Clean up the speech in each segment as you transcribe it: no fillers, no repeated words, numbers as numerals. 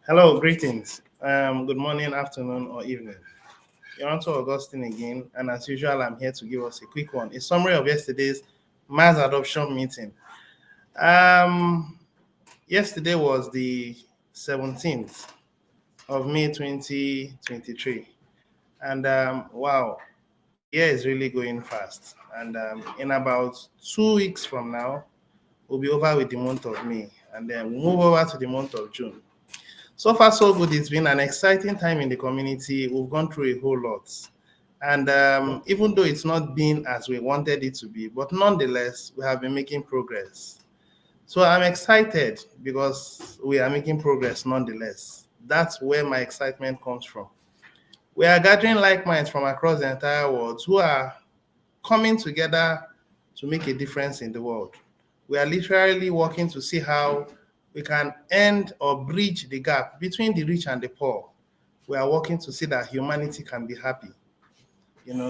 Hello, greetings. Good morning, afternoon, or evening. You're on to Augustine again, and as usual, I'm here to give us a quick one, a summary of yesterday's mass adoption meeting. Um, Yesterday was the 17th of May 2023, and wow, the year is really going fast. And in about 2 weeks from now, we'll be over with the month of May, and then we'll move over to the month of June. So far, so good. It's been an exciting time in the community. We've gone through a whole lot. And even though it's not been as we wanted it to be, but nonetheless, we have been making progress. So I'm excited because we are making progress nonetheless. That's where my excitement comes from. We are gathering like minds from across the entire world who are coming together to make a difference in the world. We are literally working to see how we can end or bridge the gap between the rich and the poor. We are working to see that humanity can be happy.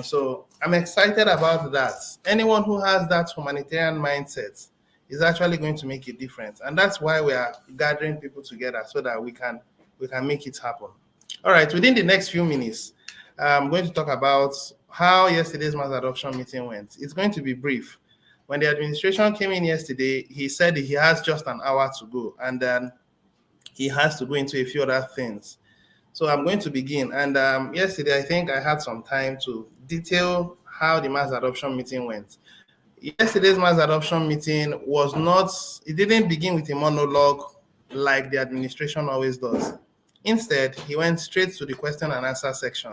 So I'm excited about that. Anyone who has that humanitarian mindset is actually going to make a difference. And that's why we are gathering people together so that we can make it happen. All right, within the next few minutes, I'm going to talk about how yesterday's mass adoption meeting went. It's going to be brief. When the administration came in yesterday, he said he has just an hour to go, and then he has to go into a few other things. So I'm going to begin. And yesterday, I think I had some time to detail how the mass adoption meeting went. Yesterday's mass adoption meeting was not, it didn't begin with a monologue like the administration always does. Instead, he went straight to the question and answer section.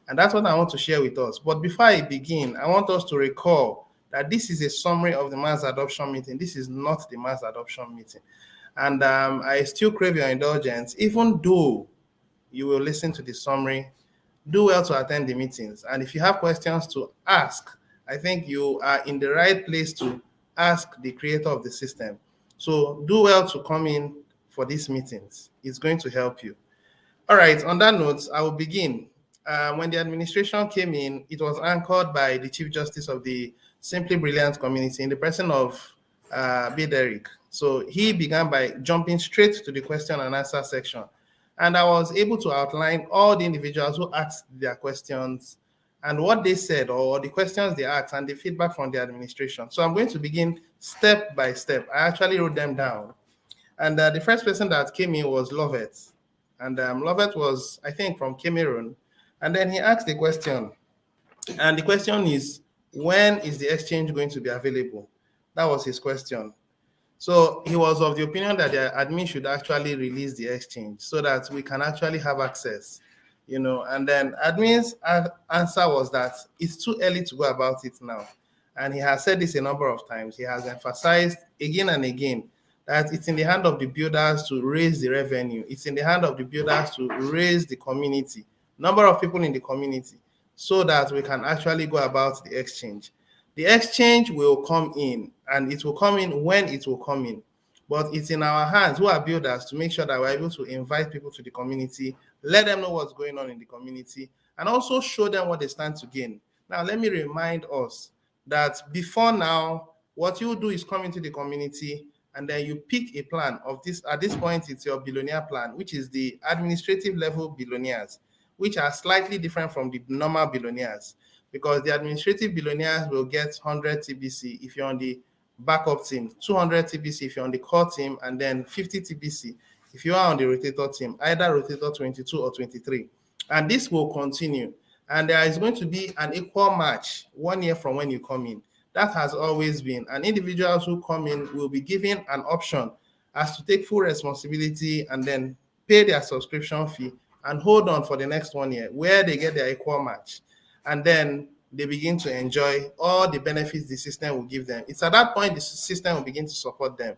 And that's what I want to share with us. But before I begin, I want us to recall that this is a summary of the mass adoption meeting. This is not the mass adoption meeting. And I still crave your indulgence, even though you will listen to the summary. Do well to attend the meetings. And if you have questions to ask, I think you are in the right place to ask the creator of the system. So do well to come in for these meetings. It's going to help you. All right, on that note, I will begin. When the administration came in, it was anchored by the Chief Justice of the Simply Brilliant community in the person of B. Derrick. So he began by jumping straight to the question and answer section. And I was able to outline all the individuals who asked their questions and what they said or the questions they asked and the feedback from the administration. So I'm going to begin step by step. I actually wrote them down. And the first person that came in was Lovett. And Lovett was, I think, from Cameroon. And then he asked a question. And the question is, when is the exchange going to be available? That was his question. So he was of the opinion that the admin should actually release the exchange so that we can actually have access, And then admin's answer was that it's too early to go about it now. And he has said this a number of times. He has emphasized again and again that it's in the hand of the builders to raise the revenue. It's in the hand of the builders to raise the community, number of people in the community, so that we can actually go about the exchange. The exchange will come in, and it will come in when it will come in. But it's in our hands, who are builders, to make sure that we're able to invite people to the community, let them know what's going on in the community, and also show them what they stand to gain. Now, let me remind us that before now, what you do is come into the community and then you pick a plan of this. At this point, it's your billionaire plan, which is the administrative level billionaires, which are slightly different from the normal billionaires, because the administrative billionaires will get 100 TBC if you're on the backup team, 200 TBC if you're on the core team, and then 50 TBC if you are on the rotator team, either rotator 22 or 23. And this will continue. And there is going to be an equal match 1 year from when you come in. That has always been. And individuals who come in will be given an option as to take full responsibility and then pay their subscription fee and hold on for the next 1 year where they get their equal match. And then they begin to enjoy all the benefits the system will give them. It's at that point the system will begin to support them.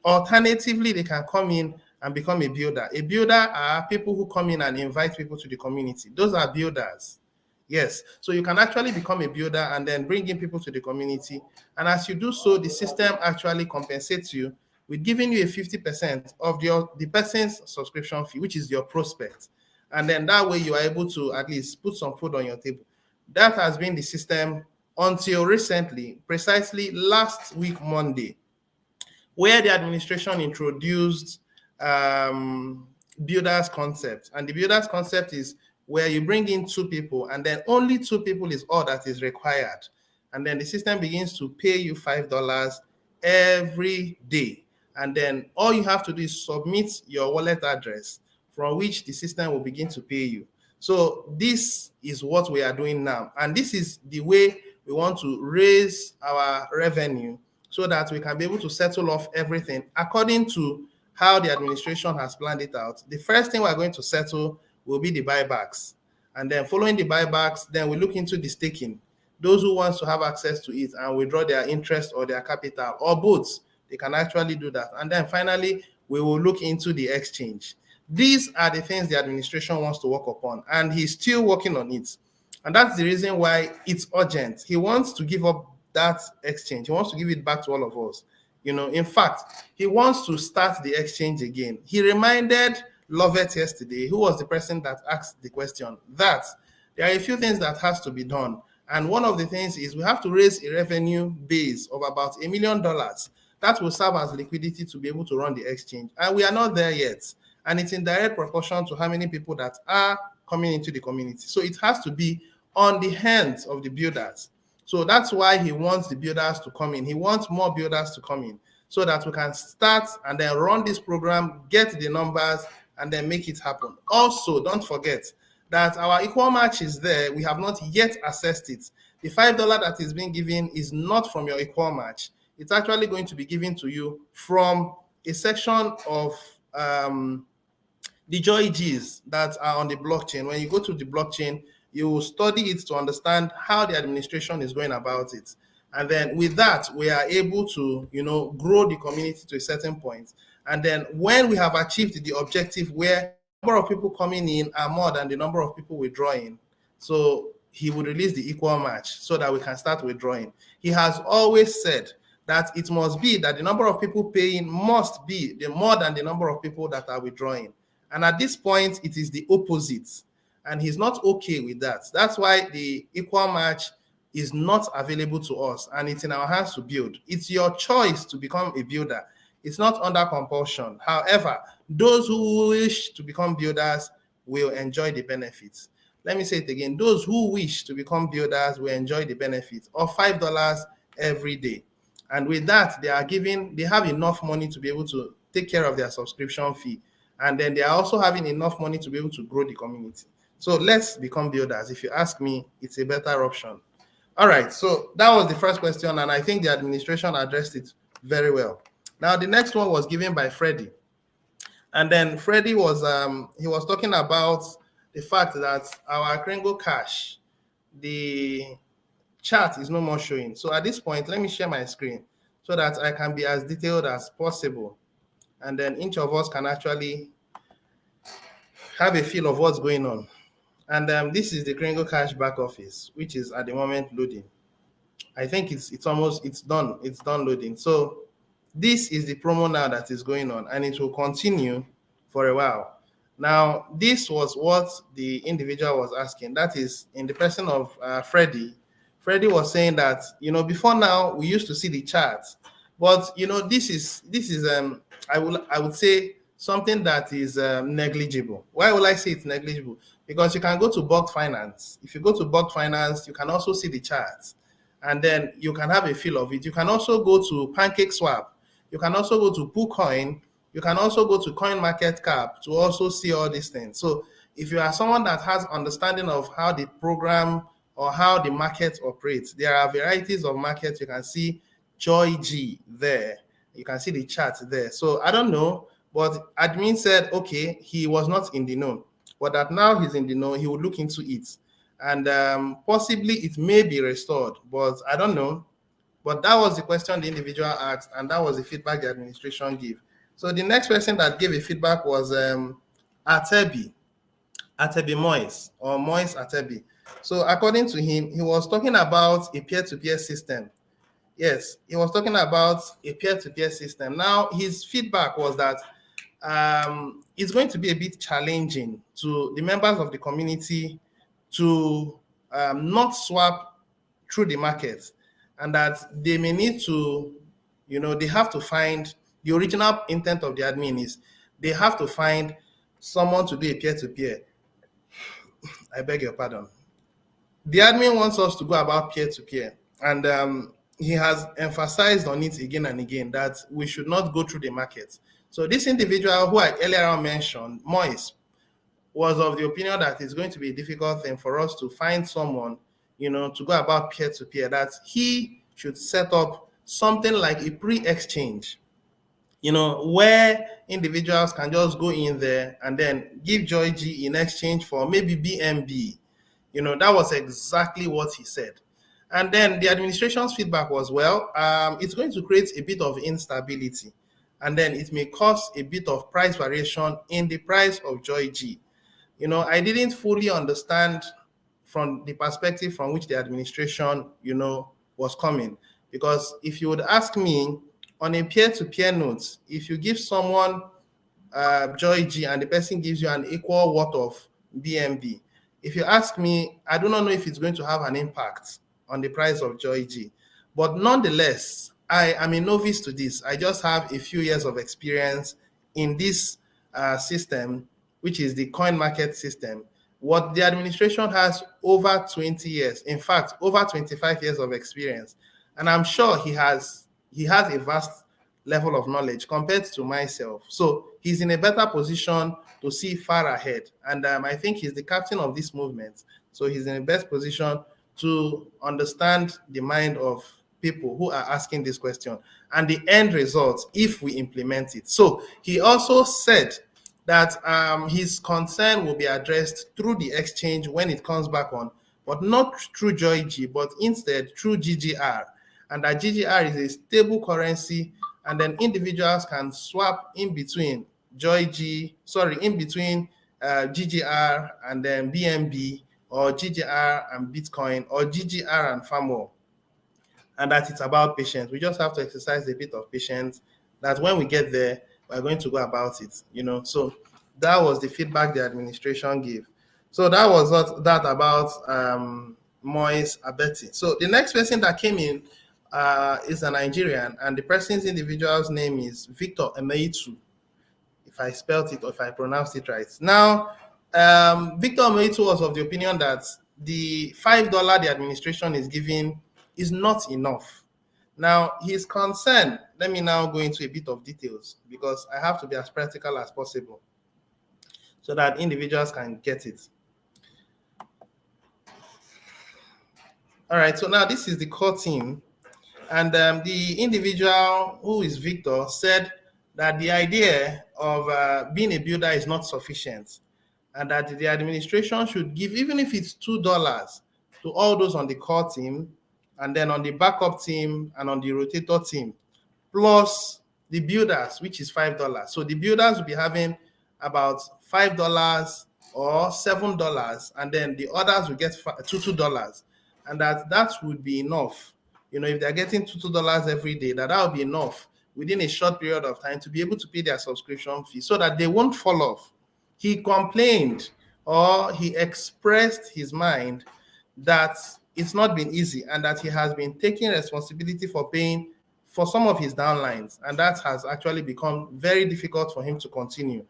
Alternatively, they can come in and become a builder. A builder are people who come in and invite people to the community. Those are builders. Yes, so you can actually become a builder and then bring in people to the community. And as you do so, the system actually compensates you with giving you a 50% of the person's subscription fee, which is your prospect. And then that way you are able to at least put some food on your table. That has been the system until recently, precisely last week, Monday, where the administration introduced builders concept. And the builders concept is where you bring in two people and then only two people is all that is required. And then the system begins to pay you $5 every day. And then all you have to do is submit your wallet address from which the system will begin to pay you. So this is what we are doing now. And this is the way we want to raise our revenue so that we can be able to settle off everything according to how the administration has planned it out. The first thing we're going to settle will be the buybacks. And then following the buybacks, then we look into the staking. Those who want to have access to it and withdraw their interest or their capital or both, they can actually do that. And then finally, we will look into the exchange. These are the things the administration wants to work upon, and he's still working on it. And that's the reason why it's urgent. He wants to give up that exchange. He wants to give it back to all of us. In fact, he wants to start the exchange again. He reminded Lovett yesterday, who was the person that asked the question, that there are a few things that has to be done. And one of the things is we have to raise a revenue base of about $1 million. That will serve as liquidity to be able to run the exchange. And we are not there yet. And it's in direct proportion to how many people that are coming into the community. So it has to be on the hands of the builders. So that's why he wants the builders to come in. He wants more builders to come in so that we can start and then run this program, get the numbers, and then make it happen. Also, don't forget that our equal match is there. We have not yet assessed it. The $5 that is being given is not from your equal match. It's actually going to be given to you from a section of the JOIGs that are on the blockchain. When you go to the blockchain, you will study it to understand how the administration is going about it. And then with that, we are able to, grow the community to a certain point. And then when we have achieved the objective where the number of people coming in are more than the number of people withdrawing, so he would release the equal match so that we can start withdrawing. He has always said that it must be that the number of people paying must be more than the number of people that are withdrawing. And at this point, it is the opposite. And he's not okay with that. That's why the equal match is not available to us, and it's in our hands to build. It's your choice to become a builder. It's not under compulsion. However, those who wish to become builders will enjoy the benefits. Let me say it again. Those who wish to become builders will enjoy the benefits of $5 every day. And with that, they have enough money to be able to take care of their subscription fee. And then they are also having enough money to be able to grow the community. So let's become builders. If you ask me, it's a better option. All right, so that was the first question, and I think the administration addressed it very well. Now, the next one was given by Freddie. And then Freddie was talking about the fact that our Kringle Cash, the chart is no more showing. So at this point, let me share my screen so that I can be as detailed as possible. And then each of us can actually have a feel of what's going on. And this is the Kringle Cash back office, which is at the moment loading. I think it's done. It's done loading. So this is the promo now that is going on, and it will continue for a while. Now, this was what the individual was asking. That is in the person of Freddie. Freddie was saying that, before now we used to see the charts, but this is I would say something that is negligible. Why will I say it's negligible? Because you can go to Buck Finance. If you go to Buck Finance, you can also see the charts, and then you can have a feel of it. You can also go to PancakeSwap. You can also go to PooCoin. You can also go to CoinMarketCap to also see all these things. So if you are someone that has understanding of how the program or how the market operates, there are varieties of markets. You can see JOIG there. You can see the chart there. So I don't know, but admin said, okay, he was not in the know, but that now he's in the know, he will look into it. And possibly it may be restored, but I don't know. But that was the question the individual asked, and that was the feedback the administration gave. So the next person that gave a feedback was Atebi Moise, or Moise Atebi. So according to him, he was talking about a peer-to-peer system. Yes, he was talking about a peer-to-peer system. Now, his feedback was that it's going to be a bit challenging to the members of the community to not swap through the market, and that they may need to, they have to find the original intent of the admin is they have to find someone to do a peer-to-peer. I beg your pardon. The admin wants us to go about peer-to-peer, and he has emphasized on it again and again that we should not go through the market. So this individual who I earlier on mentioned, Moise, was of the opinion that it's going to be a difficult thing for us to find someone, to go about peer-to-peer, that he should set up something like a pre-exchange, where individuals can just go in there and then give JoyG in exchange for maybe BNB. That was exactly what he said. And then the administration's feedback was, well, it's going to create a bit of instability. And then it may cause a bit of price variation in the price of JoyG. I didn't fully understand from the perspective from which the administration, was coming. Because if you would ask me, on a peer-to-peer note, if you give someone JoyG and the person gives you an equal worth of BNB, if you ask me, I do not know if it's going to have an impact on the price of JoyG. But nonetheless, I am a novice to this. I just have a few years of experience in this system, which is the coin market system. What the administration has over 20 years, in fact, over 25 years of experience. And I'm sure he has a vast level of knowledge compared to myself. So he's in a better position to see far ahead. And I think he's the captain of this movement. So he's in the best position to understand the mind of people who are asking this question and the end result if we implement it. So he also said that his concern will be addressed through the exchange when it comes back on, but not through JoyG, but instead through GGR. And that GGR is a stable currency, and then individuals can swap in between GGR and then BNB, or GGR and Bitcoin, or GGR and FAMO. And that it's about patience. We just have to exercise a bit of patience, that when we get there, we're going to go about it, So that was the feedback the administration gave. So that was that about Moise Abeti. So the next person that came in is a Nigerian, and the person's individual's name is Victor Emeitu, if I spelled it or if I pronounced it right. Now, Victor Emeitu was of the opinion that the $5 the administration is giving is not enough. Now, his concern, let me now go into a bit of details, because I have to be as practical as possible so that individuals can get it. All right, so now this is the core team. And the individual, who is Victor, said that the idea of being a builder is not sufficient, and that the administration should give, even if it's $2, to all those on the core team, and then on the backup team and on the rotator team, plus the builders, which is $5. So the builders will be having about $5 or $7, and then the others will get $2, and that would be enough. If they're getting $2 every day, that would be enough within a short period of time to be able to pay their subscription fee, so that they won't fall off. He complained, or he expressed his mind, that it's not been easy, and that he has been taking responsibility for paying for some of his downlines, and that has actually become very difficult for him to continue.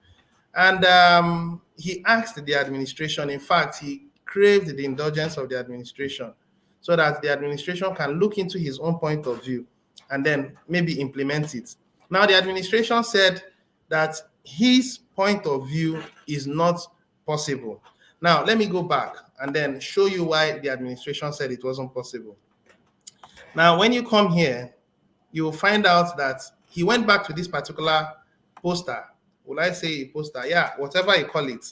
And he asked the administration, in fact, he craved the indulgence of the administration, so that the administration can look into his own point of view and then maybe implement it. Now, the administration said that his point of view is not possible. Now, let me go back and then show you why the administration said it wasn't possible. Now, when you come here, you will find out that he went back to this particular poster. Will I say a poster? Yeah, whatever you call it.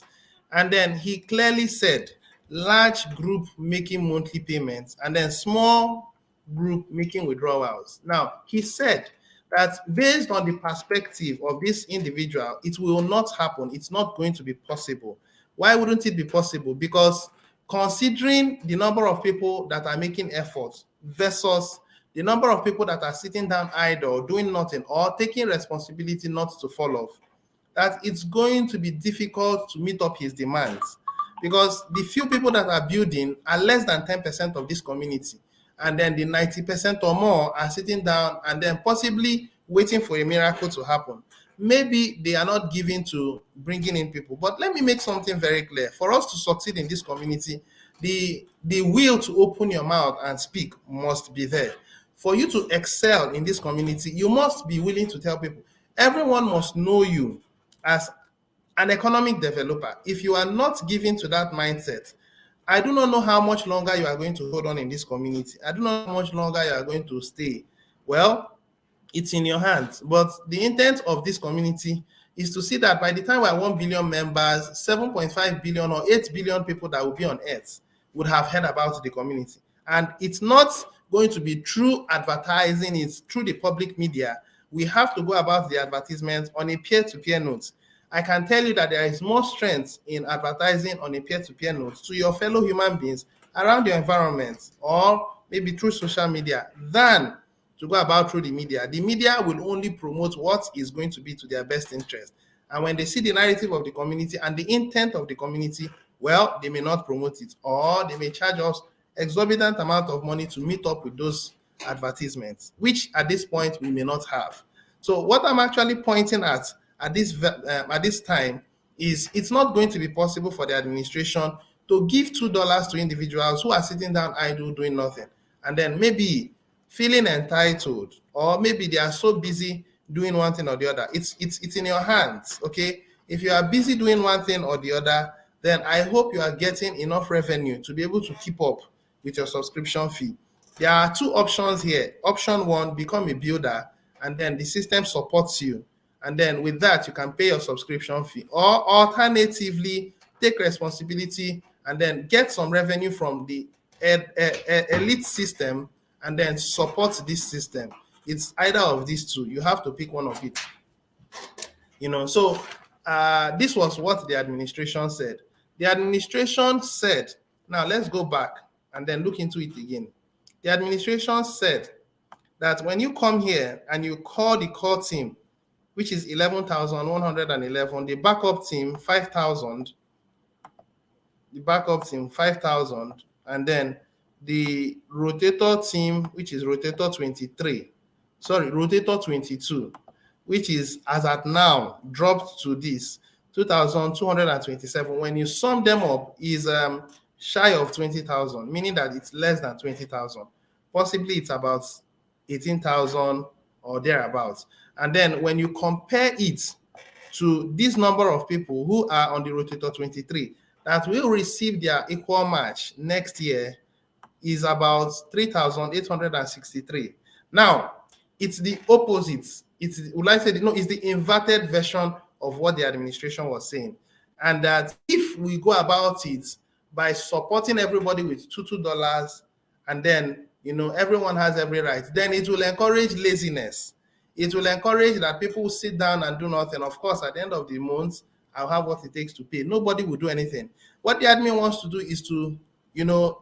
And then he clearly said, large group making monthly payments, and then small group making withdrawals. Now, he said that based on the perspective of this individual, it will not happen. It's not going to be possible. Why wouldn't it be possible? Because considering the number of people that are making efforts versus the number of people that are sitting down idle, doing nothing, or taking responsibility not to fall off, that it's going to be difficult to meet up his demands. Because the few people that are building are less than 10% of this community. And then the 90% or more are sitting down and then possibly waiting for a miracle to happen. Maybe they are not given to bringing in people. But let me make something very clear. For us to succeed in this community, the will to open your mouth and speak must be there. For you to excel in this community, you must be willing to tell people. Everyone must know you as an economic developer. If you are not given to that mindset, I do not know how much longer you are going to hold on in this community. I do not know how much longer you are going to stay. Well, it's in your hands. But the intent of this community is to see that by the time we are 1 billion members, 7.5 billion or 8 billion people that will be on earth would have heard about the community. And it's not going to be through advertising, it's through the public media. We have to go about the advertisement on a peer-to-peer note. I can tell you that there is more strength in advertising on a peer-to-peer note to your fellow human beings around your environment or maybe through social media than to go about through the media. The media will only promote what is going to be to their best interest. And when they see the narrative of the community and the intent of the community, well, they may not promote it, or they may charge us exorbitant amount of money to meet up with those advertisements, which at this point we may not have. So what I'm actually pointing at this time is it's not going to be possible for the administration to give $2 to individuals who are sitting down idle doing nothing, and then maybe feeling entitled, or maybe they are so busy doing one thing or the other. It's in your hands, okay? If you are busy doing one thing or the other, then I hope you are getting enough revenue to be able to keep up with your subscription fee. There are two options here. Option one, become a builder, and then the system supports you. And then with that, you can pay your subscription fee. Or alternatively, take responsibility and then get some revenue from the elite system and then support this system. It's either of these two. You have to pick one of it. So this was what the administration said. The administration said, now let's go back and then look into it again. The administration said that when you come here and you call the core team, which is 11,111, the backup team 5,000, and then the rotator team, which is rotator 22, which is as at now dropped to this 2,227. When you sum them up, is shy of 20,000, meaning that it's less than 20,000. Possibly it's about 18,000 or thereabouts. And then when you compare it to this number of people who are on the rotator 23 that will receive their equal match next year, is about 3,863. Now, it's the opposite. It's the inverted version of what the administration was saying. And that if we go about it by supporting everybody with $2, and then everyone has every right, then it will encourage laziness. It will encourage that people sit down and do nothing. Of course, at the end of the month, I'll have what it takes to pay. Nobody will do anything. What the admin wants to do is to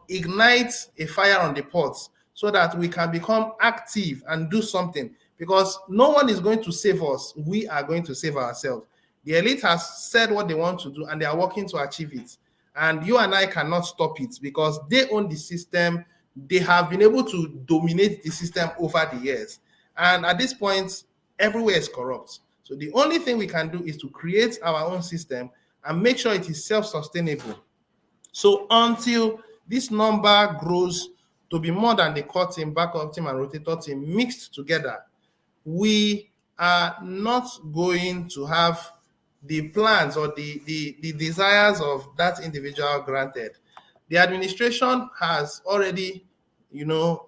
ignite a fire on the pot so that we can become active and do something, because no one is going to save us. We are going to save ourselves. The elite has said what they want to do and they are working to achieve it. And you and I cannot stop it because they own the system. They have been able to dominate the system over the years. And at this point, everywhere is corrupt. So the only thing we can do is to create our own system and make sure it is self-sustainable. So until this number grows to be more than the core team, backup team, and rotator team mixed together, we are not going to have the plans or the desires of that individual granted. The administration has already,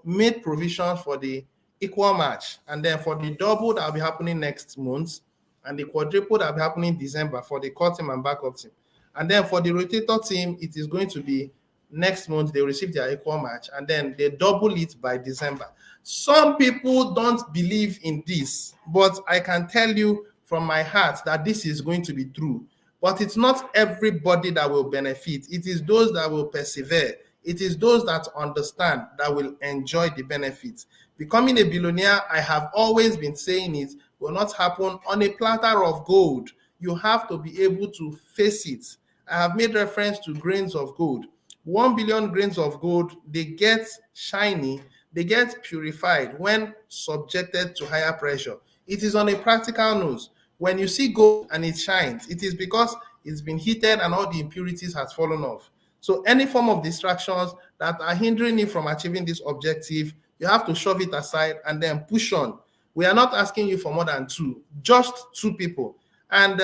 made provisions for the equal match, and then for the double that will be happening next month, and the quadruple that will be happening in December for the core team and backup team. And then for the rotator team, it is going to be next month, they receive their equal match, and then they double it by December. Some people don't believe in this, but I can tell you from my heart that this is going to be true. But it's not everybody that will benefit. It is those that will persevere. It is those that understand that will enjoy the benefits. Becoming a billionaire, I have always been saying it, will not happen on a platter of gold. You have to be able to face it. I have made reference to grains of gold. 1 billion grains of gold, they get shiny, they get purified when subjected to higher pressure. It is on a practical note. When you see gold and it shines, it is because it's been heated and all the impurities has fallen off. So any form of distractions that are hindering you from achieving this objective, you have to shove it aside and then push on. We are not asking you for more than two, just two people. And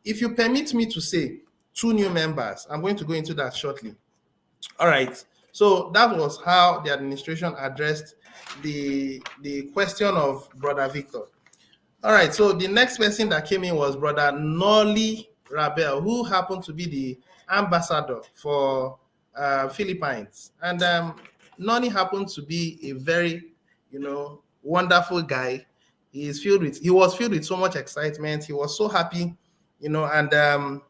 if you permit me to say, two new members, I'm going to go into that shortly. All right. So that was how the administration addressed the question of Brother Victor. All right. So the next person that came in was Brother Nolly Rabel, who happened to be the ambassador for Philippines. And Nolly happened to be a very, wonderful guy. He was filled with so much excitement. He was so happy, and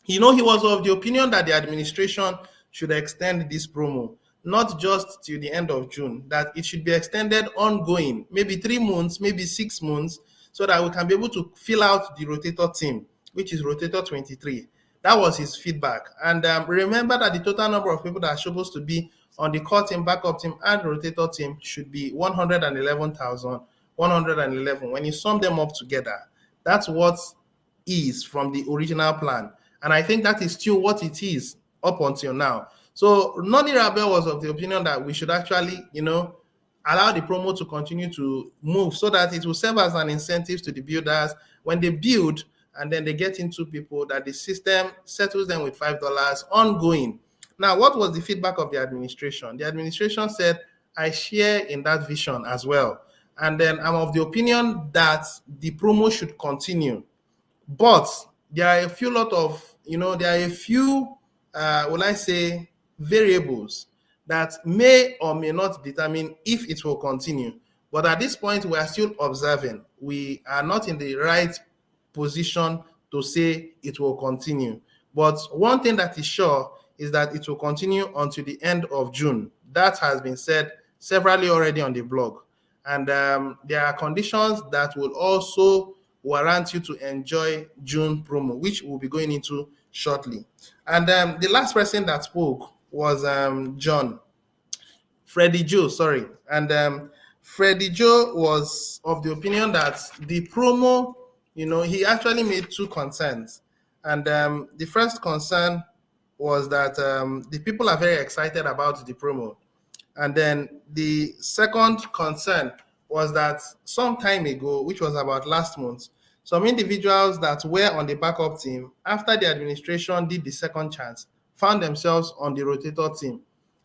he was of the opinion that the administration should extend this promo, not just till the end of June, that it should be extended ongoing, maybe 3 months, maybe 6 months, so that we can be able to fill out the rotator team, which is rotator 23. That was his feedback. And remember that the total number of people that are supposed to be on the core team, backup team, and rotator team should be 111,111. When you sum them up together, that's what is from the original plan. And I think that is still what it is up until now. So Noni Rabel was of the opinion that we should actually, allow the promo to continue to move so that it will serve as an incentive to the builders when they build and then they get into people, that the system settles them with $5 ongoing. Now, what was the feedback of the administration? The administration said, I share in that vision as well. And then I'm of the opinion that the promo should continue. But there are a few will I say, variables that may or may not determine if it will continue. But at this point, we are still observing. We are not in the right position to say it will continue. But one thing that is sure is that it will continue until the end of June. That has been said severally already on the blog. And there are conditions that will also warrant you to enjoy June promo, which we'll be going into shortly. And the last person that spoke was Freddie Joe, sorry. And Freddie Joe was of the opinion that the promo, he actually made two concerns. And the first concern was that the people are very excited about the promo. And then the second concern was that some time ago, which was about last month, some individuals that were on the backup team, after the administration did the second chance, found themselves on the rotator team.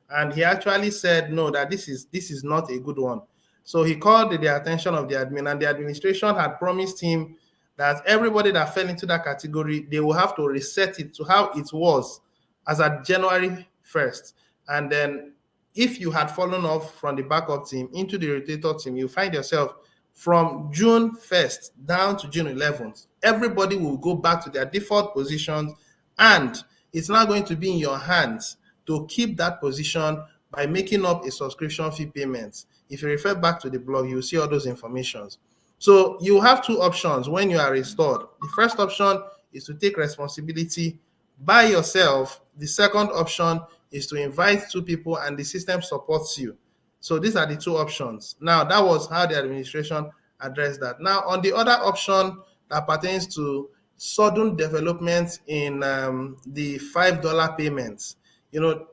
And he actually said, no, that this is not a good one. So he called the attention of the admin, and the administration had promised him that everybody that fell into that category, they will have to reset it to how it was as at January 1st. And then if you had fallen off from the backup team into the rotator team, you find yourself from June 1st down to June 11th. Everybody will go back to their default positions, and it's now going to be in your hands to keep that position by making up a subscription fee payment. If you refer back to the blog, you'll see all those informations. So you have two options when you are restored. The first option is to take responsibility by yourself. The second option is to invite two people and the system supports you. So these are the two options. Now, that was how the administration addressed that. Now, on the other option that pertains to sudden developments in the $5 payments,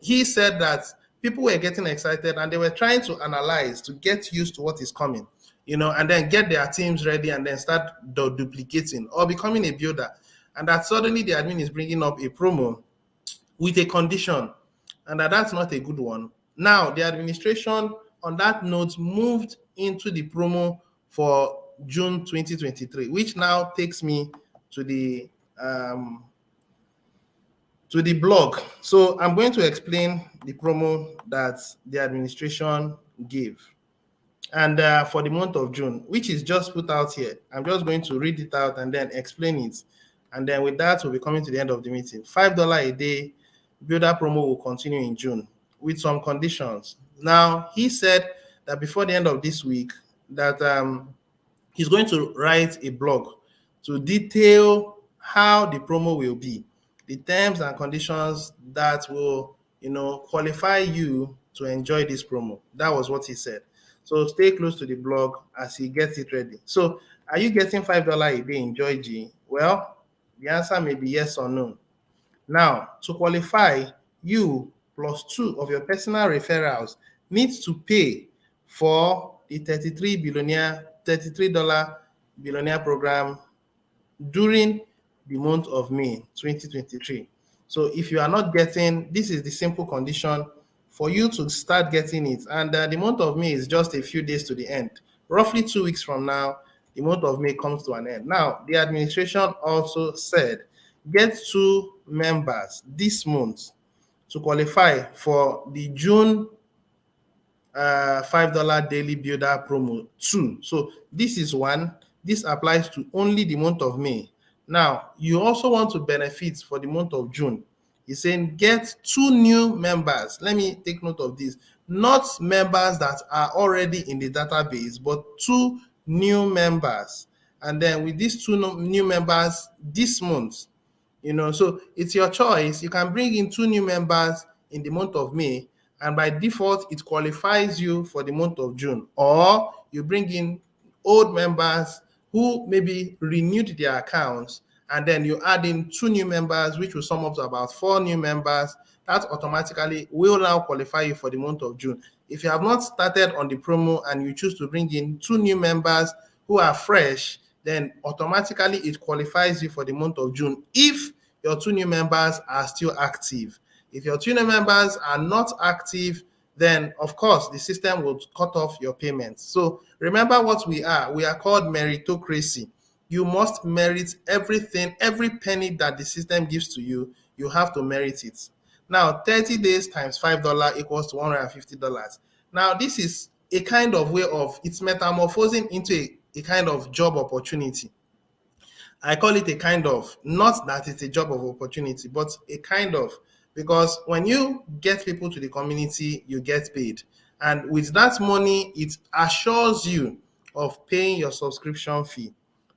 he said that people were getting excited and they were trying to analyze, to get used to what is coming, and then get their teams ready and then start duplicating or becoming a builder. And that suddenly the admin is bringing up a promo with a condition, and that's not a good one. Now, the administration, on that note, moved into the promo for June 2023, which now takes me to the blog. So I'm going to explain the promo that the administration gave. And for the month of June, which is just put out here, I'm just going to read it out and then explain it. And then with that, we'll be coming to the end of the meeting. $5 a day builder promo will continue in June with some conditions. Now, he said that before the end of this week, that he's going to write a blog to detail how the promo will be, the terms and conditions that will, qualify you to enjoy this promo. That was what he said. So stay close to the blog as he gets it ready. So Are you getting $5 a day in Joy Well, the answer may be yes or no. Now, to qualify, you plus 2 of your personal referrals needs to pay for the $33 billionaire program during the month of May 2023. So if you are not getting, this is the simple condition for you to start getting it. And the month of May is just a few days to the end. Roughly 2 weeks from now, the month of May comes to an end. Now, the administration also said, get 2 members this month to qualify for the June $5 daily builder promo 2. So this is one. This applies to only the month of May. Now, you also want to benefit for the month of June. He's saying get 2 new members. Let me take note of this. Not members that are already in the database, but 2 new members. And then with these 2 new members this month, so it's your choice. You can bring in 2 new members in the month of May, and by default, it qualifies you for the month of June. Or you bring in old members who maybe renewed their accounts, and then you add in 2 new members, which will sum up to about 4 new members. That automatically will now qualify you for the month of June. If you have not started on the promo and you choose to bring in 2 new members who are fresh, then automatically it qualifies you for the month of June if your 2 new members are still active. If your 2 new members are not active, then of course the system will cut off your payments. So remember what we are. We are called meritocracy. You must merit everything, every penny that the system gives to you, you have to merit it. Now, 30 days times $5 equals to $150. Now, this is a kind of way of, it's metamorphosing into a kind of job opportunity. I call it a kind of, not that it's a job of opportunity, but a kind of, because when you get people to the community, you get paid. And with that money, it assures you of paying your subscription fee.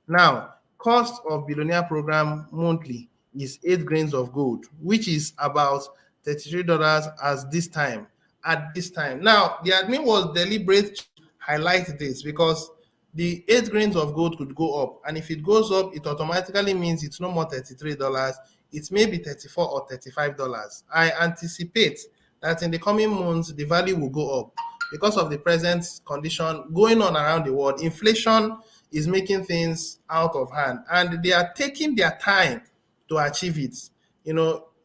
Now, cost of billionaire program monthly is 8 grains of gold, which is about $33 at this time. Now, the admin was deliberate to highlight this because the 8 grains of gold could go up, and if it goes up, it automatically means it's no more $33. It may be $34 or $35. I anticipate that in the coming months, the value will go up because of the present condition going on around the world. Inflation is making things out of hand, and they are taking their time to achieve it.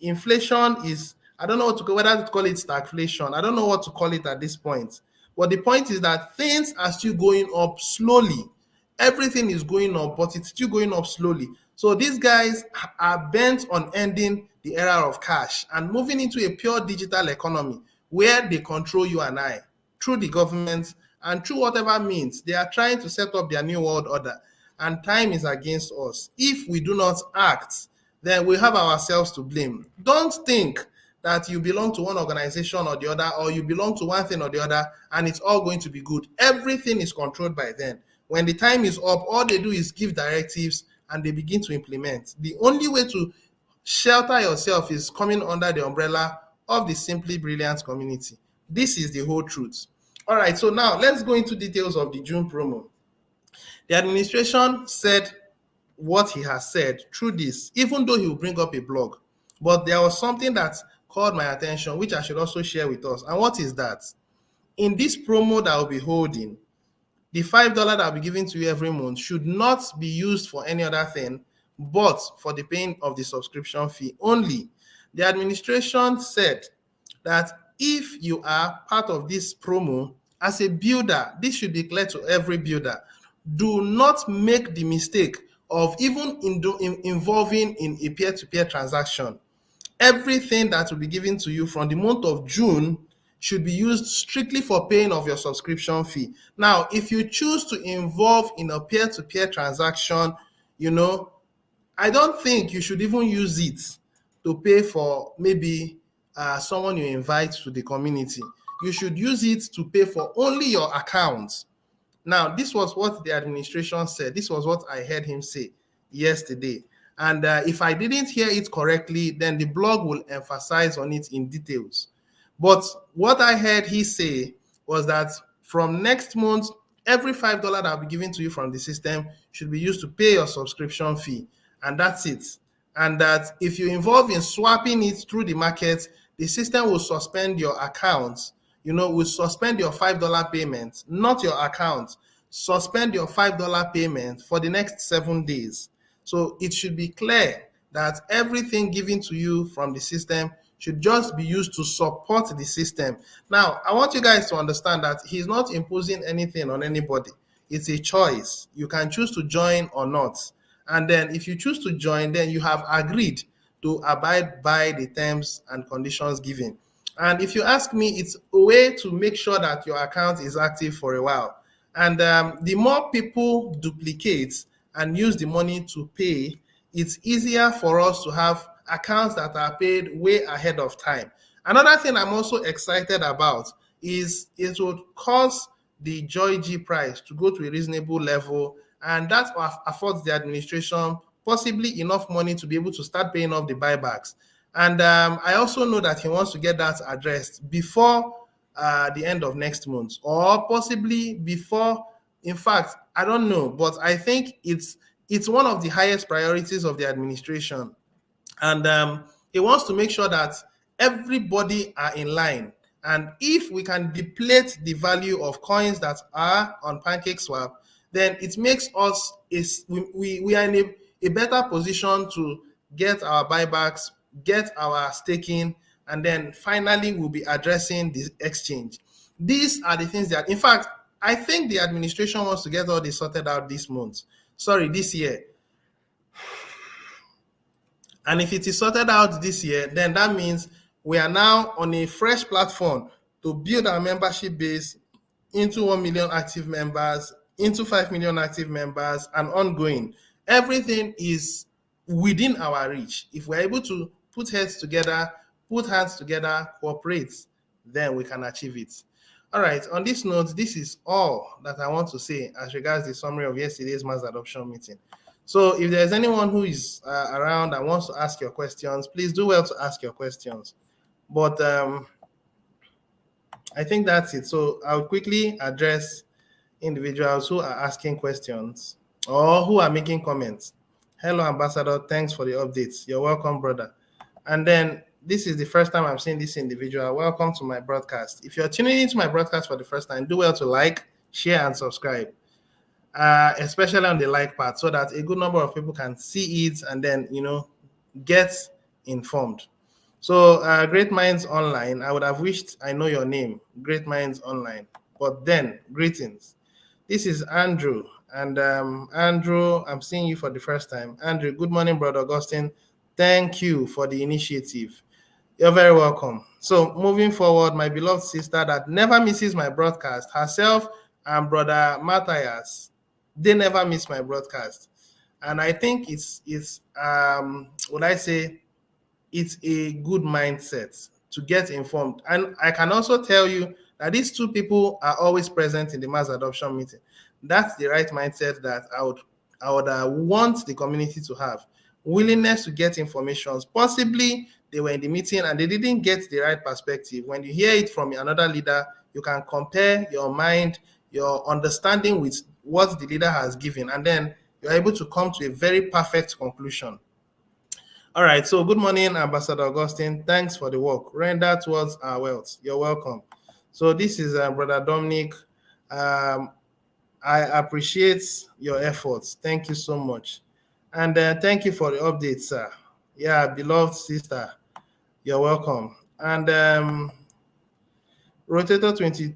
Inflation is, I don't know whether to call it stagflation. I don't know what to call it at this point. But the point is that things are still going up slowly. Everything is going up, but it's still going up slowly. So these guys are bent on ending the era of cash and moving into a pure digital economy where they control you and I through the government and through whatever means. They are trying to set up their new world order, and time is against us. If we do not act, then we have ourselves to blame. Don't think that you belong to one organization or the other, or you belong to one thing or the other, and it's all going to be good. Everything is controlled by them. When the time is up, all they do is give directives and they begin to implement. The only way to shelter yourself is coming under the umbrella of the Simply Brilliant community. This is the whole truth. All right, so now let's go into details of the June promo. The administration said what he has said through this, even though he will bring up a blog. But there was something that caught my attention, which I should also share with us. And what is that? In this promo that I'll be holding, the $5 that I'll be giving to you every month should not be used for any other thing, but for the paying of the subscription fee only. The administration said that if you are part of this promo as a builder, this should be clear to every builder. Do not make the mistake of even involving in a peer-to-peer transaction. Everything that will be given to you from the month of June should be used strictly for paying of your subscription fee. Now, if you choose to involve in a peer-to-peer transaction, I don't think you should even use it to pay for maybe someone you invite to the community. You should use it to pay for only your account. Now, this was what the administration said. This was what I heard him say yesterday. And if I didn't hear it correctly, then the blog will emphasize on it in details. But what I heard he say was that from next month, every $5 that will be given to you from the system should be used to pay your subscription fee, and that's it. And that if you involve in swapping it through the market, the system will suspend your account, will suspend your $5 payment, not your account. Suspend your $5 payment for the next 7 days. So it should be clear that everything given to you from the system should just be used to support the system. Now, I want you guys to understand that he's not imposing anything on anybody. It's a choice. You can choose to join or not. And then if you choose to join, then you have agreed to abide by the terms and conditions given. And if you ask me, it's a way to make sure that your account is active for a while. And the more people duplicate and use the money to pay, it's easier for us to have accounts that are paid way ahead of time. Another thing I'm also excited about is it would cause the JOYG price to go to a reasonable level, and that affords the administration possibly enough money to be able to start paying off the buybacks. And I also know that he wants to get that addressed before the end of next month, or possibly before. In fact, I don't know, but I think it's one of the highest priorities of the administration. And he wants to make sure that everybody are in line. And if we can deplete the value of coins that are on PancakeSwap, then it makes us we are in a better position to get our buybacks, get our staking, and then finally we'll be addressing the exchange. These are the things that, in fact, I think the administration wants to get all this sorted out this year. And if it is sorted out this year, then that means we are now on a fresh platform to build our membership base into 1 million active members, into 5 million active members, and ongoing. Everything is within our reach. If we're able to put hands together, cooperate, then we can achieve it. All right, on this note, this is all that I want to say as regards the summary of yesterday's mass adoption meeting. So if there's anyone who is around and wants to ask your questions, please do well to ask your questions. But I think that's it. So I'll quickly address individuals who are asking questions or who are making comments. Hello, Ambassador. Thanks for the updates. You're welcome, brother. And then this is the first time I'm seeing this individual. Welcome to my broadcast. If you're tuning into my broadcast for the first time, do well to like, share, and subscribe. Especially on the like part, so that a good number of people can see it and then get informed. So Great Minds Online, I would have wished I know your name, Great Minds Online, but then greetings. This is Andrew, and Andrew, I'm seeing you for the first time. Andrew, good morning, Brother Augustine. Thank you for the initiative. You're very welcome. So moving forward, my beloved sister that never misses my broadcast, herself and Brother Matthias, they never miss my broadcast. And I think it's what I say, it's a good mindset to get informed. And I can also tell you that these two people are always present in the mass adoption meeting. That's the right mindset that I would want the community to have. Willingness to get information. Possibly they were in the meeting and they didn't get the right perspective. When you hear it from another leader, you can compare your mind, your understanding with what the leader has given, and then you're able to come to a very perfect conclusion. All right, so good morning, Ambassador Augustine. Thanks for the work. Render towards our wealth. You're welcome. So this is Brother Dominic. I appreciate your efforts. Thank you so much. And thank you for the update, sir. Yeah, beloved sister, you're welcome. And Rotator 22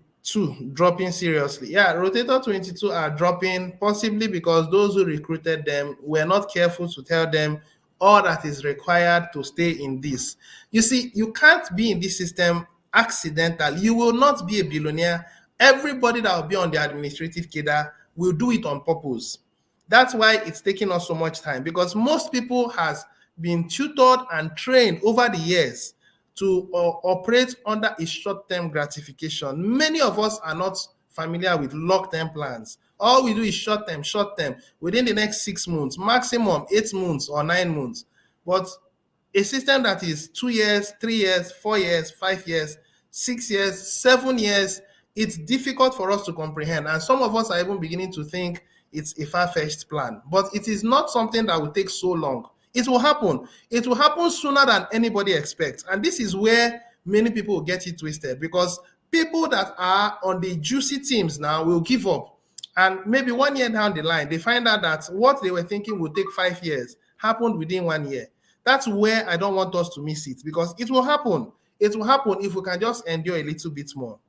dropping seriously. Yeah, Rotator 22 are dropping possibly because those who recruited them were not careful to tell them all that is required to stay in this. You see, you can't be in this system accidental. You will not be a billionaire. Everybody that will be on the administrative cadre will do it on purpose. That's why it's taking us so much time, because most people has been tutored and trained over the years to operate under a short-term gratification. Many of us are not familiar with long-term plans. All we do is short-term, within the next 6 months, maximum 8 months or 9 months. But a system that is 2 years, 3 years, 4 years, 5 years, 6 years, 7 years, It's difficult for us to comprehend, and some of us are even beginning to think it's a far-fetched plan, but it is not something that will take so long. It will happen. It will happen sooner than anybody expects, and this is where many people will get it twisted, because people that are on the juicy teams now will give up, and maybe 1 year down the line they find out that what they were thinking would take 5 years happened within 1 year. That's where I don't want us to miss it, because it will happen. It will happen if we can just endure a little bit more.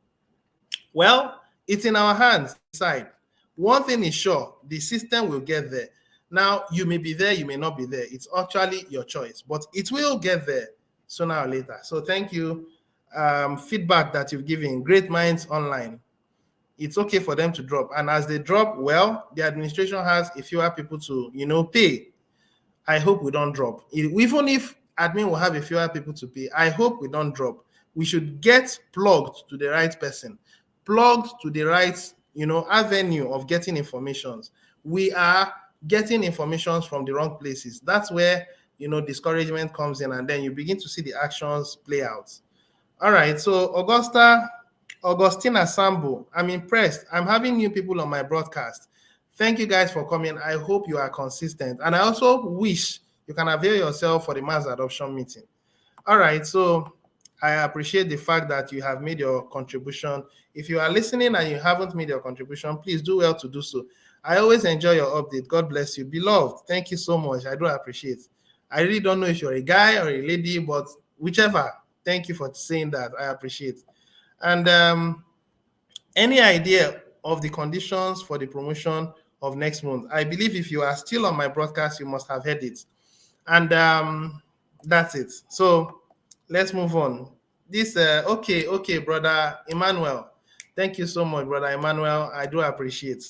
Well, it's in our hands to decide. One thing is sure, the system will get there. Now, you may be there, you may not be there. It's actually your choice, but it will get there sooner or later. So thank you. Feedback that you've given, great minds online. It's okay for them to drop. And as they drop, well, the administration has a fewer people to, pay. I hope we don't drop. Even if admin will have a fewer people to pay, I hope we don't drop. We should get plugged to the right person, plugged to the right, avenue of getting informations. We are getting informations from the wrong places. That's where, discouragement comes in, and then you begin to see the actions play out. All right, so Augustina Sambo, I'm impressed. I'm having new people on my broadcast. Thank you guys for coming. I hope you are consistent. And I also wish you can avail yourself for the mass adoption meeting. All right, so I appreciate the fact that you have made your contribution. If you are listening and you haven't made your contribution, please do well to do so. I always enjoy your update. God bless you. Beloved, thank you so much. I do appreciate it. I really don't know if you're a guy or a lady, but whichever, thank you for saying that. I appreciate it. And any idea of the conditions for the promotion of next month? I believe if you are still on my broadcast, you must have heard it. And that's it. So let's move on. This, okay, brother Emmanuel. Thank you so much, brother Emmanuel. I do appreciate.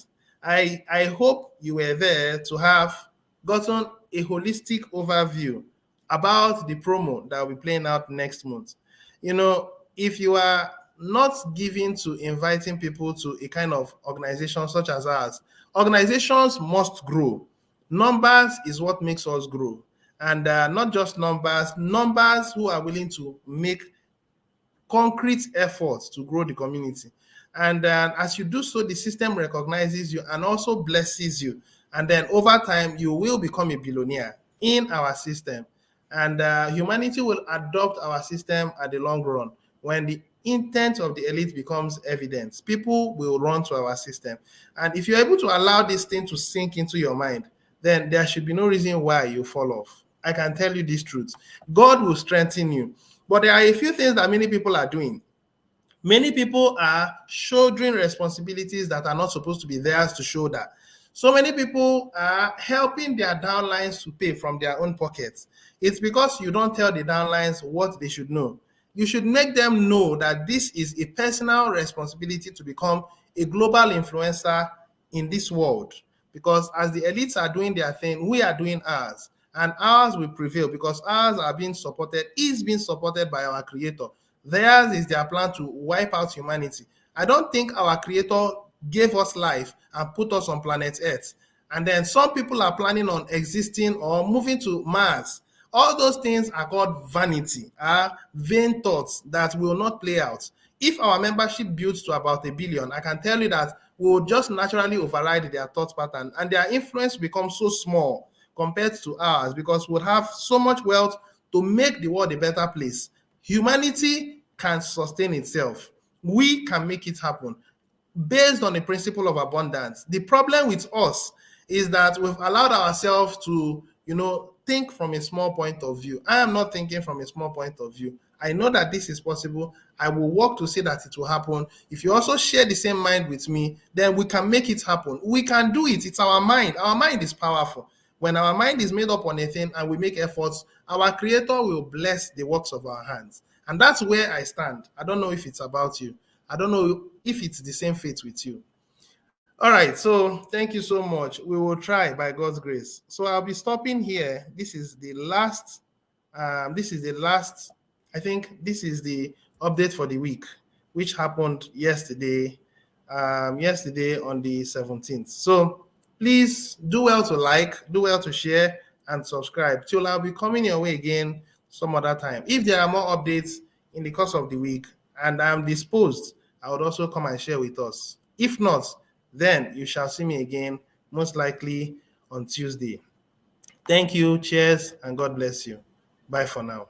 I hope you were there to have gotten a holistic overview about the promo that will be playing out next month. If you are not given to inviting people to a kind of organization such as ours, organizations must grow. Numbers is what makes us grow. And not just numbers who are willing to make concrete efforts to grow the community. And as you do so, the system recognizes you and also blesses you. And then over time, you will become a billionaire in our system. And humanity will adopt our system at the long run. When the intent of the elite becomes evident, people will run to our system. And if you're able to allow this thing to sink into your mind, then there should be no reason why you fall off. I can tell you this truth. God will strengthen you. But there are a few things that many people are doing. Many people are shouldering responsibilities that are not supposed to be theirs to shoulder. So many people are helping their downlines to pay from their own pockets. It's because you don't tell the downlines what they should know. You should make them know that this is a personal responsibility to become a global influencer in this world. Because as the elites are doing their thing, we are doing ours. And ours will prevail because ours is being supported by our creator. Theirs is their plan to wipe out humanity. I don't think our creator gave us life and put us on planet Earth. And then some people are planning on existing or moving to Mars. All those things are called vanity, vain thoughts that will not play out. If our membership builds to about 1 billion, I can tell you that we will just naturally override their thought pattern and their influence becomes so small compared to ours because we'll have so much wealth to make the world a better place. Humanity can sustain itself. We can make it happen based on the principle of abundance. The problem with us is that we've allowed ourselves to, think from a small point of view. I am not thinking from a small point of view. I know that this is possible. I will work to see that it will happen. If you also share the same mind with me, then we can make it happen. We can do it. It's our mind. Our mind is powerful. When our mind is made up on a thing and we make efforts, our creator will bless the works of our hands. And that's where I stand. I don't know if it's about you. I don't know if it's the same fate with you. All right, so thank you so much. We will try by God's grace. So I'll be stopping here. This is the last, I think this is the update for the week, which happened yesterday, yesterday on the 17th. So please do well to like, do well to share and subscribe till I'll be coming your way again some other time. If there are more updates in the course of the week and I'm disposed, I would also come and share with us. If not, then you shall see me again, most likely on Tuesday. Thank you, cheers, and God bless you. Bye for now.